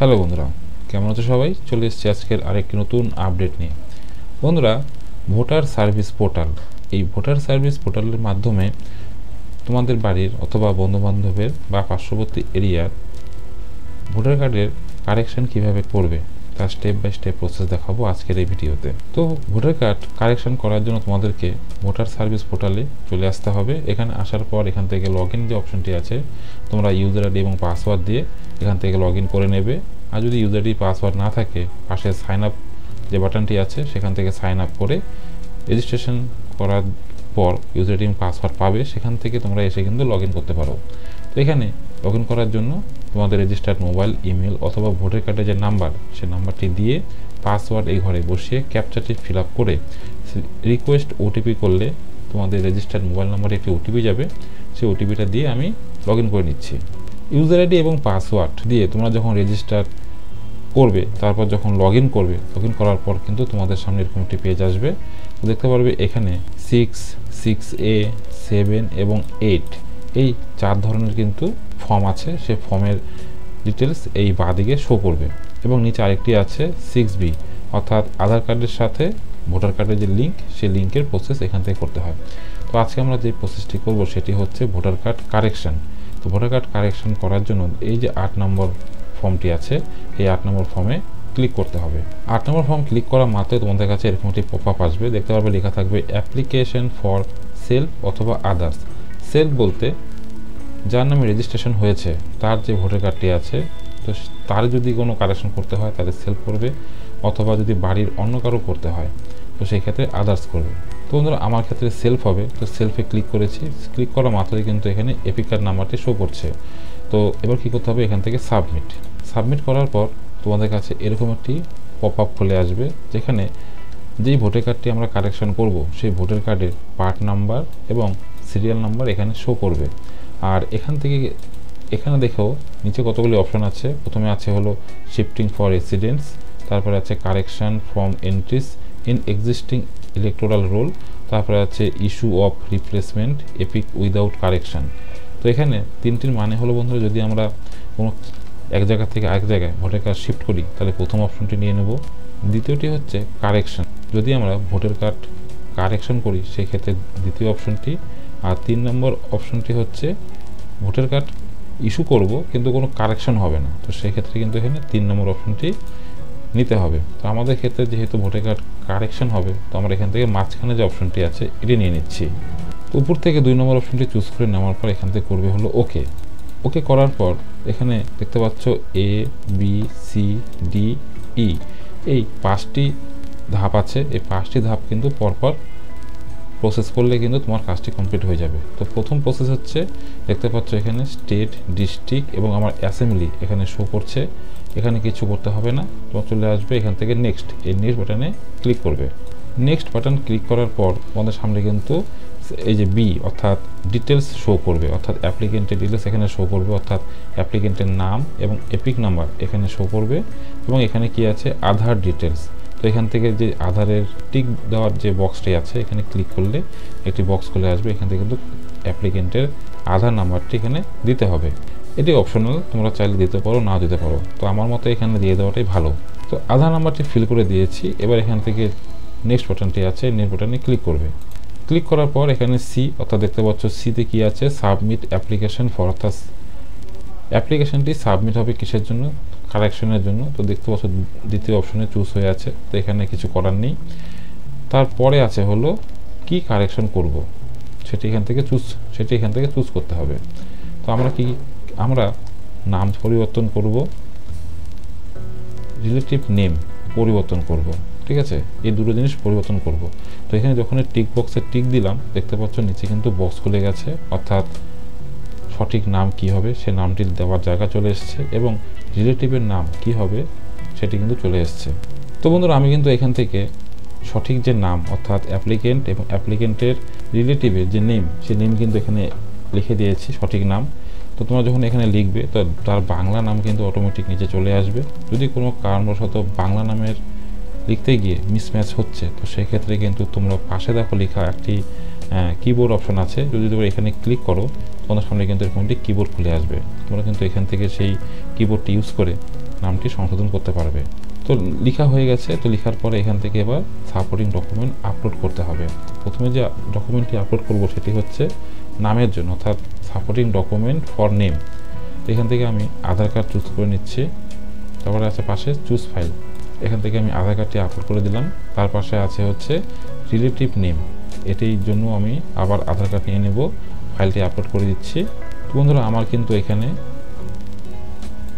Hello বন্ধুরা, কেমন আছো সবাই? চলে এসেছি আজকের আরেকটি নতুন আপডেট নিয়ে। বন্ধুরা, ভোটার সার্ভিস পোর্টাল, এই ভোটার সার্ভিস পোর্টালের মাধ্যমে তোমাদের বাড়ির অথবা বন্ধুবান্ধবের বা পার্শ্ববর্তী এরিয়ার ভোটার কার্ডের কারেকশন কিভাবে করবে তার স্টেপ বাই স্টেপ প্রসেস দেখাবো আজকের এই ভিডিওতে। তো ভোটার কার্ড কারেকশন করার জন্য তোমাদেরকে ভোটার সার্ভিস পোর্টালে চলে আসতে হবে। এখানে আসার পর এখান থেকে লগ ইন যে অপশনটি আছে, তোমরা ইউজার আইডি এবং পাসওয়ার্ড দিয়ে এখান থেকে লগ ইন করে নেবে। আর যদি ইউজার আইডি পাসওয়ার্ড না থাকে, পাশে সাইন আপ যে বাটনটি আছে সেখান থেকে সাইন আপ করে রেজিস্ট্রেশন করার পর ইউজার আইডি এবং পাসওয়ার্ড পাবে, সেখান থেকে তোমরা এসে কিন্তু লগ ইন করতে পারো। তো এখানে লগ ইন করার জন্য তোমাদের রেজিস্টার্ড মোবাইল, ইমেল অথবা ভোটার কার্ডের যে নাম্বার, সেই নাম্বারটি দিয়ে পাসওয়ার্ড এই ঘরে বসিয়ে ক্যাপচারটি ফিল আপ করে রিকোয়েস্ট ওটিপি করলে তোমাদের রেজিস্টার্ড মোবাইল নাম্বারে একটি ওটিপি যাবে। সেই ওটিপিটা দিয়ে আমি লগ ইন করে নিচ্ছি। ইউজার আইডি এবং পাসওয়ার্ড দিয়ে তোমরা যখন রেজিস্টার করবে, তারপর যখন লগ ইন করবে, লগ ইন করার পর কিন্তু তোমাদের সামনে এরকম একটি পেজ আসবে। দেখতে পারবে এখানে 6, 6A, 7 এবং 8 এই 4 ধরনের কিন্তু ফর্ম আছে। সেই ফর্মের ডিটেলস এই বাঁদিকে শো করবে এবং নিচে আরেকটি আছে 6B, অর্থাৎ আধার কার্ডের সাথে ভোটার কার্ডের যে লিঙ্ক, সেই লিঙ্কের প্রসেস এখান থেকে করতে হয়। তো আজকে আমরা যে প্রসেসটি করব সেটি হচ্ছে ভোটার কার্ড কারেকশন। তো ভোটার কার্ড কারেকশন করার জন্য এই যে 8 নম্বর ফর্মটি আছে, এই 8 নম্বর ফর্মে ক্লিক করতে হবে। 8 নম্বর ফর্ম ক্লিক করা মাত্র তোমাদের কাছে এরকম একটি পপ আপ আসবে। দেখতে পারবে লেখা থাকবে অ্যাপ্লিকেশন ফর সেলফ অথবা আদার্স। সেলফ বলতে যার নামে রেজিস্ট্রেশন হয়েছে, তার যে ভোটার কার্ডটি আছে, তো তার যদি কোনো কারেকশন করতে হয় তাহলে সেলফ করবে, অথবা যদি বাড়ির অন্য কারো করতে হয় তো সেই ক্ষেত্রে আদার্স করবে। তো বন্ধুরা, আমার ক্ষেত্রে সেলফ হবে, তো সেলফে ক্লিক করেছি। ক্লিক করা মাত্রই কিন্তু এখানে এপিক কার্ড নাম্বারটি শো করছে। তো এবার কী করতে হবে, এখান থেকে সাবমিট করার পর তোমাদের কাছে এরকম একটি পপ আপ খুলে আসবে, যেখানে যেই ভোটার কার্ডটি আমরা কারেকশন করব সেই ভোটার কার্ডের পার্ট নাম্বার এবং সিরিয়াল নাম্বার এখানে শো করবে। আর এখানে দেখো নিচে কতগুলি অপশন আছে। প্রথমে আছে হলো শিফটিং ফর রেসিডেন্টস, তারপরে আছে correction from entries in existing electoral role, তারপরে আছে issue of replacement epic without correction. তো এখানে তিনটির মানে হলো বন্ধুরা, যদি আমরা কোনো এক জায়গা থেকে আরেক জায়গায় ভোটার কার্ড শিফট করি তাহলে প্রথম অপশনটি নিয়ে নেব। দ্বিতীয়টি হচ্ছে কারেকশন, যদি আমরা ভোটার কার্ড কারেকশন করি সেই ক্ষেত্রে দ্বিতীয় অপশনটি। আর 3 নম্বর অপশনটি হচ্ছে ভোটার কার্ড ইস্যু করব কিন্তু কোনো কারেকশন হবে না, তো সেই ক্ষেত্রে কিন্তু এখানে 3 নম্বর অপশনটি নিতে হবে। তো আমাদের ক্ষেত্রে যেহেতু ভোটার কার্ড কারেকশন হবে, তো আমরা এখান থেকে মাঝখানে যে অপশনটি আছে এটি নিয়ে নিচ্ছি। উপর থেকে 2 নম্বর অপশনটি চুজ করে নেওয়ার পর এখান থেকে করবে হলো ওকে করার পর এখানে দেখতে পাচ্ছ ABCDE এই 5টি ধাপ আছে। এই 5টি ধাপ কিন্তু পরপর প্রসেস করলে কিন্তু তোমার কাজটি কমপ্লিট হয়ে যাবে। তো প্রথম প্রসেস হচ্ছে, দেখতে পাচ্ছ এখানে স্টেট, ডিস্ট্রিক্ট এবং আমার অ্যাসেম্বলি এখানে শো করছে। এখানে কিছু করতে হবে না, তোমার চলে আসবে এখান থেকে নেক্সট, এই নেক্সট বাটনে ক্লিক করবে। নেক্সট বাটন ক্লিক করার পর তোমাদের সামনে কিন্তু এই যে বি অর্থাৎ ডিটেলস শো করবে, অর্থাৎ অ্যাপ্লিকেন্টের ডিটেলস এখানে শো করবে, অর্থাৎ অ্যাপ্লিকেন্টের নাম এবং এপিক নাম্বার এখানে শো করবে। এবং এখানে কি আছে, আধার ডিটেলস। তো এখান থেকে যে আধারের টিক দেওয়ার যে বক্সটি আছে এখানে ক্লিক করলে একটি বক্স খুলে আসবে। এখান থেকে কিন্তু অ্যাপ্লিকেন্টের আধার নাম্বারটি এখানে দিতে হবে। এটি অপশনাল, তোমরা চাইলে দিতে পারো, না দিতে পারো। তো আমার মতে এখানে দিয়ে দেওয়াটাই ভালো। তো আধার নাম্বারটি ফিল করে দিয়েছি। এবার এখান থেকে নেক্সট বাটনটি আছে, নেক্সট বাটনে ক্লিক করবে। ক্লিক করার পর এখানে সি অর্থাৎ দেখতে পাচ্ছ সিতে কি আছে, সাবমিট অ্যাপ্লিকেশন ফর, অর্থাৎ অ্যাপ্লিকেশনটি সাবমিট হবে কিসের জন্য, কারেকশনের জন্য। তো দেখতে পাচ্ছ দ্বিতীয় অপশনে চুজ হয়ে আছে, তো এখানে কিছু করার নেই। তারপরে আছে হলো কি কারেকশন করব, সেটি এখান থেকে চুজ করতে হবে। তো আমরা নাম পরিবর্তন করব, রিলেটিভ নেম পরিবর্তন করব, ঠিক আছে, এই দুটো জিনিস পরিবর্তন করব। তো এখানে যখন টিক বক্সে টিক দিলাম, দেখতে পাচ্ছ নিচে কিন্তু বক্স খুলে গেছে, অর্থাৎ সঠিক নাম কি হবে সে নামটি দেওয়ার জায়গা চলে এসেছে এবং রিলেটিভের নাম কি হবে সেটি কিন্তু চলে এসেছে। তো বন্ধুরা, আমি কিন্তু এখান থেকে সঠিক যে নাম অর্থাৎ অ্যাপ্লিকেন্ট এবং অ্যাপ্লিকেন্টের রিলেটিভের যে নেম, সেই নেম কিন্তু এখানে লিখে দিয়েছি সঠিক নাম। তো তোমরা যখন এখানে লিখবে তো তার বাংলা নাম কিন্তু অটোমেটিক নিচে চলে আসবে। যদি কোনো কারণবশত বাংলা নামের লিখতে গিয়ে মিসম্যাচ হচ্ছে, তো সেক্ষেত্রে কিন্তু তোমরা পাশে দেখো লেখা একটি কিবোর্ড অপশন আছে, যদি তোমরা এখানে ক্লিক করো তোমাদের সামনে কিন্তু এরকম একটি কিবোর্ড খুলে আসবে। তোমরা কিন্তু এখান থেকে সেই কিবোর্ডটি ইউজ করে নামটি সংশোধন করতে পারবে। তো লেখা হয়ে গেছে। তো লেখার পরে এখান থেকে এবার সাপোর্টিং ডকুমেন্ট আপলোড করতে হবে। প্রথমে যে ডকুমেন্টটি আপলোড করব সেটি হচ্ছে নামের জন্য, অর্থাৎ সাপোর্টিং ডকুমেন্ট ফর নেম। এখান থেকে আমি আধার কার্ড চুজ করে নিচ্ছি। তারপরে আছে পাশে চুজ ফাইল, এখান থেকে আমি আধার কার্ডটি আপলোড করে দিলাম। তার পাশে আছে হচ্ছে রিলেটিভ নেম, এটির জন্য আমি আবার আধার কার্ড নিয়ে নেব, ফাইলটি আপলোড করে দিচ্ছি। তো বন্ধুরা আমার কিন্তু এখানে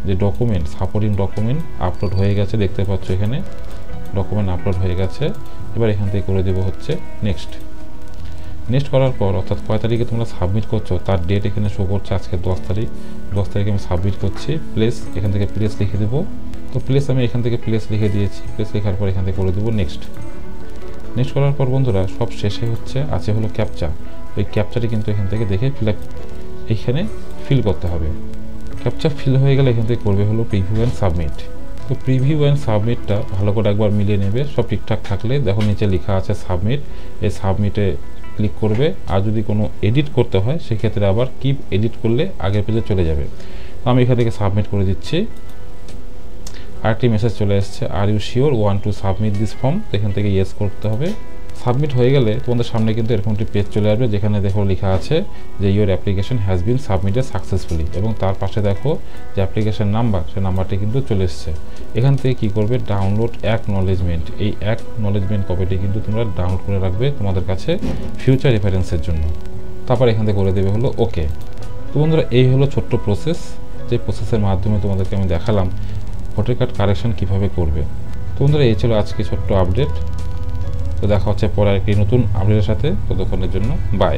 যে ডকুমেন্ট সাপোর্টিং ডকুমেন্ট আপলোড হয়ে গেছে, দেখতে পাচ্ছ এখানে ডকুমেন্ট আপলোড হয়ে গেছে। এবার এখান থেকে করে দেব হচ্ছে নেক্সট। নেক্সট করার পর অর্থাৎ কয় তারিখে তোমরা সাবমিট করছো তার ডেট এখানে শো করছে, আজকে 10 তারিখ। 10 তারিখে আমি সাবমিট করছি। প্লেস, এখান থেকে প্লেস লিখে দেবো। তো প্লেস আমি এখান থেকে প্লেস লিখে দিয়েছি। প্লেস লেখার পর এখান থেকে করে দেবো নেক্সট। নেক্সট করার পর বন্ধুরা সব শেষে আছে হলো ক্যাপচা। ওই ক্যাপচাটি কিন্তু এখান থেকে দেখে এইখানে ফিল করতে হবে। ক্যাপচা ফিল হয়ে গেলে এখান থেকে করবে হলো প্রিভিউ অ্যান্ড সাবমিট। তো প্রিভিউ অ্যান্ড সাবমিটটা ভালো করে একবার মিলিয়ে নেবে। সব ঠিকঠাক থাকলে দেখো নিচে লেখা আছে সাবমিট, এই সাবমিটে ক্লিক করবে। আর যদি কোনো এডিট করতে হয় সেক্ষেত্রে আবার কিপ এডিট করলে আগের পেজে চলে যাবে। তো আমি এখান থেকে সাবমিট করে দিচ্ছি। আরেকটি মেসেজ চলে এসেছে, are you sure want to submit this form. এখান থেকে ইয়েস করতে হবে। সাবমিট হয়ে গেলে তোমাদের সামনে কিন্তু এরকম একটি পেজ চলে আসবে, যেখানে দেখো লেখা আছে যে your application has been submitted successfully, এবং তার পাশে দেখো যে অ্যাপ্লিকেশন নাম্বার, সেই নাম্বারটি কিন্তু চলে এসছে। এখান থেকে কী করবে, ডাউনলোড অ্যাকনলেজমেন্ট, এই অ্যাকনলেজমেন্ট কপিটি কিন্তু তোমরা ডাউনলোড করে রাখবে তোমাদের কাছে ফিউচার রেফারেন্সের জন্য। তারপর এখান থেকে করে দেবে হলো ওকে। তো বন্ধুরা এই হলো ছোট্ট প্রসেস, যে প্রসেসের মাধ্যমে তোমাদেরকে আমি দেখালাম ভোটার কার্ড কারেকশন কীভাবে করবে। তো বন্ধুরা এই ছিল আজকে ছোট্ট আপডেট। তো দেখা হচ্ছে পরে আরেকটি নতুন আপডেটের সাথে। ততক্ষণের জন্য বাই।